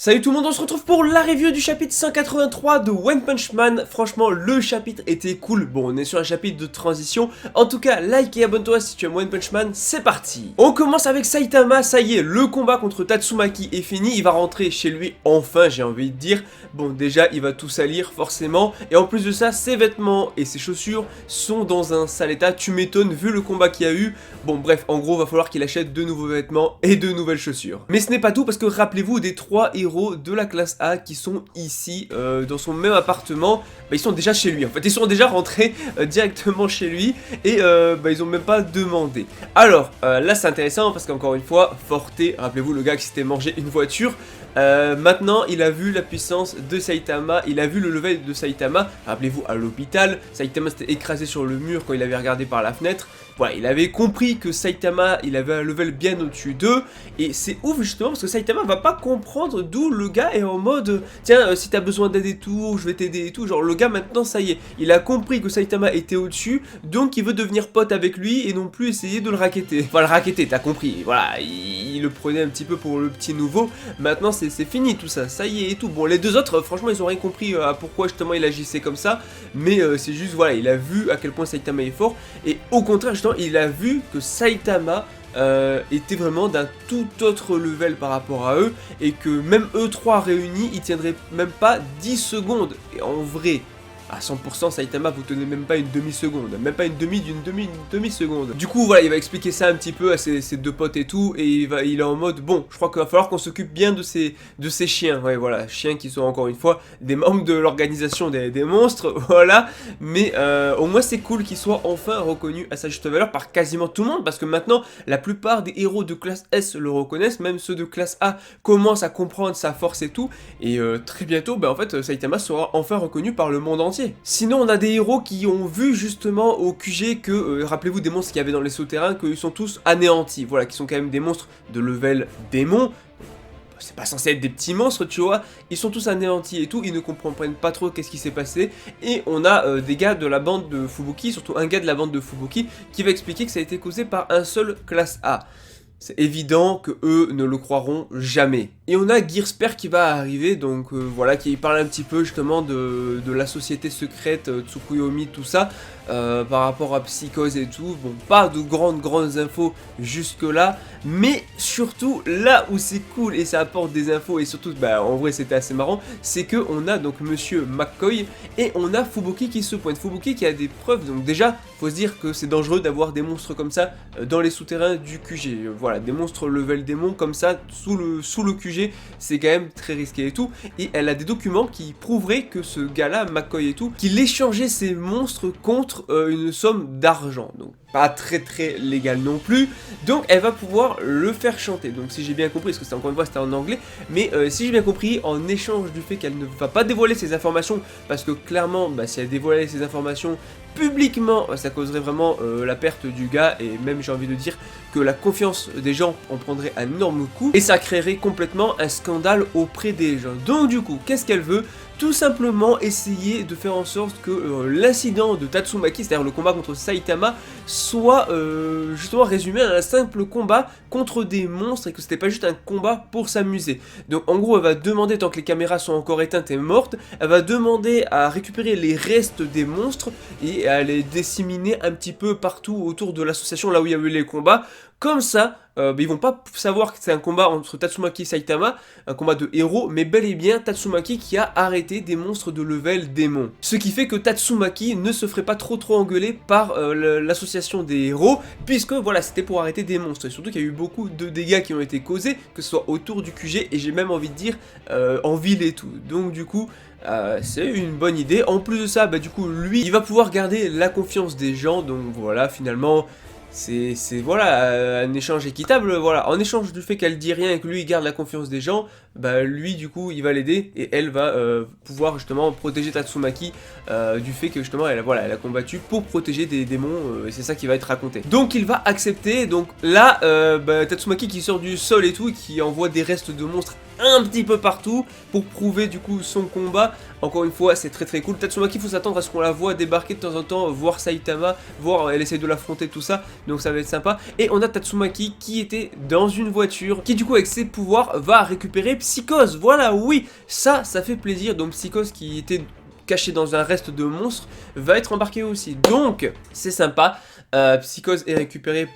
Salut tout le monde, on se retrouve pour la review du chapitre 183 de One Punch Man. Franchement, le chapitre était cool. Bon, on est sur un chapitre de transition. En tout cas, like et abonne-toi si tu aimes One Punch Man, c'est parti. On commence avec Saitama, ça y est, le combat contre Tatsumaki est fini. Il va rentrer chez lui, enfin, j'ai envie de dire. Bon, déjà, il va tout salir, forcément. Et en plus de ça, ses vêtements et ses chaussures sont dans un sale état. Tu m'étonnes, vu le combat qu'il y a eu. Bon, bref, en gros, va falloir qu'il achète de nouveaux vêtements et de nouvelles chaussures. Mais ce n'est pas tout, parce que rappelez-vous des 3 héros de la classe A qui sont ici dans son même appartement, ils sont déjà chez lui en fait, ils sont déjà rentrés directement chez lui et ils ont même pas demandé. Alors là c'est intéressant parce qu'encore une fois, Forte, rappelez-vous le gars qui s'était mangé une voiture, maintenant il a vu la puissance de Saitama, il a vu le level de Saitama, rappelez-vous à l'hôpital, Saitama s'était écrasé sur le mur quand il avait regardé par la fenêtre. Voilà, il avait compris que Saitama, il avait un level bien au-dessus d'eux, et c'est ouf justement parce que Saitama va pas comprendre d'où le gars est en mode tiens, si t'as besoin d'aide et tout, je vais t'aider et tout, genre le gars maintenant ça y est, il a compris que Saitama était au-dessus, donc il veut devenir pote avec lui et non plus essayer de le racketter. Enfin le racketter, t'as compris, voilà, il le prenait un petit peu pour le petit nouveau, maintenant c'est fini tout ça, ça y est et tout. Bon les deux autres, franchement ils ont rien compris à pourquoi justement il agissait comme ça, mais c'est juste voilà, il a vu à quel point Saitama est fort, et au contraire justement il a vu que Saitama était vraiment d'un tout autre level par rapport à eux, et que même eux trois réunis ils tiendraient même pas 10 secondes, et en vrai à 100% Saitama vous tenez même pas une demi-seconde, même pas une demi-seconde. Du coup voilà, il va expliquer ça un petit peu à ses deux potes et tout, et il est en mode bon, je crois qu'il va falloir qu'on s'occupe bien de ces chiens, ouais voilà, chiens qui sont encore une fois des membres de l'organisation des monstres, voilà, mais au moins c'est cool qu'ils soient enfin reconnus à sa juste valeur par quasiment tout le monde, parce que maintenant la plupart des héros de classe S le reconnaissent, même ceux de classe A commencent à comprendre sa force et tout, et très bientôt en fait Saitama sera enfin reconnu par le monde entier. Sinon on a des héros qui ont vu justement au QG que, rappelez-vous des monstres qu'il y avait dans les souterrains, qu'ils sont tous anéantis, voilà, qui sont quand même des monstres de level démon. C'est pas censé être des petits monstres, tu vois, ils sont tous anéantis et tout, ils ne comprennent pas trop qu'est-ce qui s'est passé, et on a des gars de la bande de Fubuki, surtout un gars de la bande de Fubuki, qui va expliquer que ça a été causé par un seul classe A. C'est évident que eux ne le croiront jamais. Et on a Gearsper qui va arriver, donc voilà, qui parle un petit peu justement de la société secrète, Tsukuyomi, tout ça, par rapport à Psychose et tout. Bon, pas de grandes infos jusque là, mais surtout là où c'est cool et ça apporte des infos, et surtout, en vrai c'était assez marrant, c'est que on a donc Monsieur McCoy et on a Fubuki qui se pointe. Fubuki qui a des preuves, donc déjà, faut se dire que c'est dangereux d'avoir des monstres comme ça dans les souterrains du QG. Voilà, des monstres level démon comme ça sous le QG, c'est quand même très risqué et tout. Et elle a des documents qui prouveraient que ce gars-là, McCoy et tout, qu'il échangeait ces monstres contre une somme d'argent. Donc pas très légal non plus, donc elle va pouvoir le faire chanter. Donc si j'ai bien compris, parce que c'était encore une fois c'était en anglais, mais si j'ai bien compris, en échange du fait qu'elle ne va pas dévoiler ses informations, parce que clairement si elle dévoilait ses informations publiquement, ça causerait vraiment la perte du gars, et même j'ai envie de dire que la confiance des gens en prendrait un énorme coup, et ça créerait complètement un scandale auprès des gens. Donc du coup, qu'est-ce qu'elle veut ? Tout simplement essayer de faire en sorte que l'incident de Tatsumaki, c'est-à-dire le combat contre Saitama, soit justement résumé à un simple combat contre des monstres, et que c'était pas juste un combat pour s'amuser. Donc en gros elle va demander, tant que les caméras sont encore éteintes et mortes, elle va demander à récupérer les restes des monstres et à les disséminer un petit peu partout autour de l'association là où il y a eu les combats. Comme ça, ils vont pas savoir que c'est un combat entre Tatsumaki et Saitama, un combat de héros, mais bel et bien Tatsumaki qui a arrêté des monstres de level démon. Ce qui fait que Tatsumaki ne se ferait pas trop engueuler par l'association des héros, puisque voilà, c'était pour arrêter des monstres. Et surtout qu'il y a eu beaucoup de dégâts qui ont été causés, que ce soit autour du QG, et j'ai même envie de dire en ville et tout. Donc du coup, c'est une bonne idée. En plus de ça, du coup, lui, il va pouvoir garder la confiance des gens, donc voilà, finalement... C'est voilà, un échange équitable, voilà, en échange du fait qu'elle dit rien et que lui il garde la confiance des gens, lui du coup il va l'aider, et elle va pouvoir justement protéger Tatsumaki du fait que justement elle a combattu pour protéger des démons, et c'est ça qui va être raconté. Donc il va accepter, donc là Tatsumaki qui sort du sol et tout, et qui envoie des restes de monstres un petit peu partout pour prouver du coup son combat. Encore une fois, c'est très cool. Tatsumaki, faut s'attendre à ce qu'on la voit débarquer de temps en temps, voir Saitama, voir elle essaie de l'affronter, tout ça. Donc ça va être sympa. Et on a Tatsumaki qui était dans une voiture, qui du coup avec ses pouvoirs va récupérer Psychose. Voilà, oui, ça fait plaisir. Donc Psychose qui était caché dans un reste de monstre va être embarqué aussi. Donc c'est sympa. Psychose est récupéré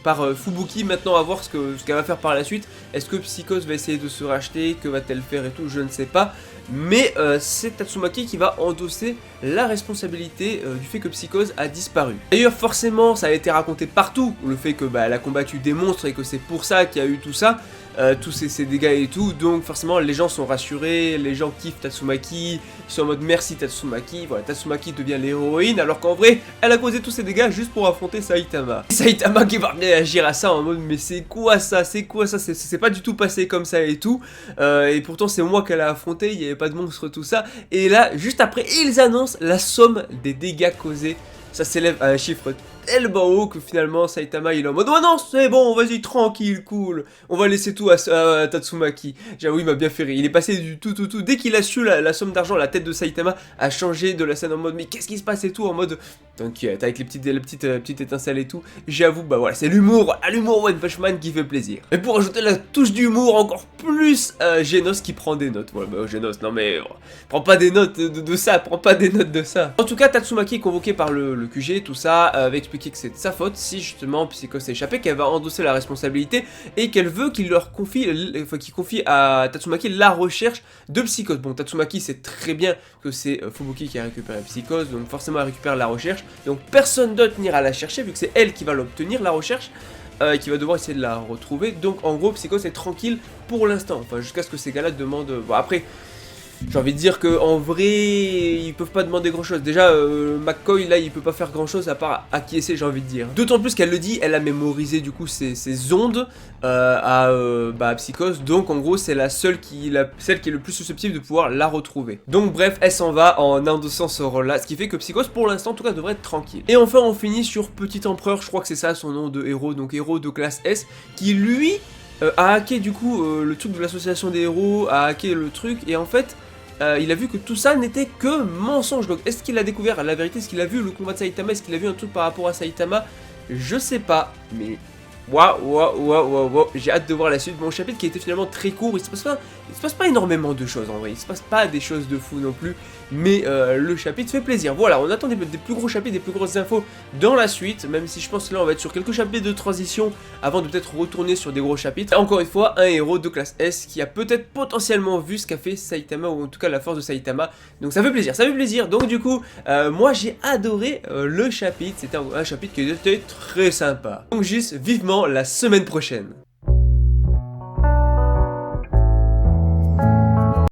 par Fubuki. Maintenant à voir ce qu'elle va faire par la suite. Est-ce que Psychose va essayer de se racheter? Que va-t-elle faire et tout? Je ne sais pas. Mais c'est Tatsumaki qui va endosser la responsabilité du fait que Psychose a disparu. D'ailleurs forcément ça a été raconté partout, le fait que elle a combattu des monstres et que c'est pour ça qu'il y a eu tout ça. Tous ces dégâts et tout, donc forcément les gens sont rassurés, les gens kiffent Tatsumaki, ils sont en mode merci Tatsumaki, voilà, Tatsumaki devient l'héroïne, alors qu'en vrai, elle a causé tous ces dégâts juste pour affronter Saitama. Et Saitama qui va réagir à ça en mode mais c'est quoi ça, c'est pas du tout passé comme ça et tout, et pourtant c'est moi qu'elle a affronté, il n'y avait pas de monstre, tout ça, et là, juste après, ils annoncent la somme des dégâts causés. Ça s'élève à un chiffre tellement haut que finalement Saitama il est en mode oh non c'est bon vas-y tranquille cool on va laisser tout à Tatsumaki. J'avoue il m'a bien fait rire, il est passé du tout dès qu'il a su la somme d'argent, la tête de Saitama a changé de la scène en mode mais qu'est-ce qui se passe et tout en mode t'inquiète avec les petites étincelles et tout. J'avoue bah voilà c'est l'humour One Punch Man qui fait plaisir. Et pour ajouter la touche d'humour encore plus Genos qui prend des notes. Voilà bah Genos non mais prends pas des notes de ça, prends pas des notes de ça. En tout cas Tatsumaki est convoqué par le QG, tout ça, avec expliquer que c'est de sa faute si justement Psychose s'est échappé, qu'elle va endosser la responsabilité et qu'elle veut qu'il confie à Tatsumaki la recherche de Psychose. Bon, Tatsumaki sait très bien que c'est Fubuki qui a récupéré Psychose, donc forcément elle récupère la recherche, donc personne d'autre n'ira la chercher vu que c'est elle qui va l'obtenir la recherche. Qui va devoir essayer de la retrouver, donc en gros Psychose est tranquille pour l'instant, enfin jusqu'à ce que ces gars-là demandent, bon après j'ai envie de dire que en vrai ils peuvent pas demander grand chose. Déjà McCoy là il peut pas faire grand chose à part acquiescer, j'ai envie de dire. D'autant plus qu'elle le dit, elle a mémorisé du coup ces ondes à Psychose. Donc en gros c'est celle qui est le plus susceptible de pouvoir la retrouver. Donc bref elle s'en va en endossant ce rôle là. Ce qui fait que Psychose pour l'instant en tout cas devrait être tranquille. Et enfin on finit sur Petit Empereur, je crois que c'est ça son nom de héros. Donc héros de classe S qui lui a hacké du coup le truc de l'association des héros, a hacké le truc et en fait il a vu que tout ça n'était que mensonge. Donc est-ce qu'il a découvert la vérité? Est-ce qu'il a vu le combat de Saitama? Est-ce qu'il a vu un truc par rapport à Saitama? Je sais pas, mais waouh, j'ai hâte de voir la suite. Mon chapitre qui a été finalement très court, il se passe pas énormément de choses en vrai, il se passe pas des choses de fou non plus, mais le chapitre fait plaisir. Voilà, on attend des plus gros chapitres, des plus grosses infos dans la suite, même si je pense que là on va être sur quelques chapitres de transition avant de peut-être retourner sur des gros chapitres. Et encore une fois, un héros de classe S qui a peut-être potentiellement vu ce qu'a fait Saitama, ou en tout cas la force de Saitama, donc ça fait plaisir, donc du coup, moi j'ai adoré le chapitre, c'était un chapitre qui était très sympa. Donc juste vivement la semaine prochaine.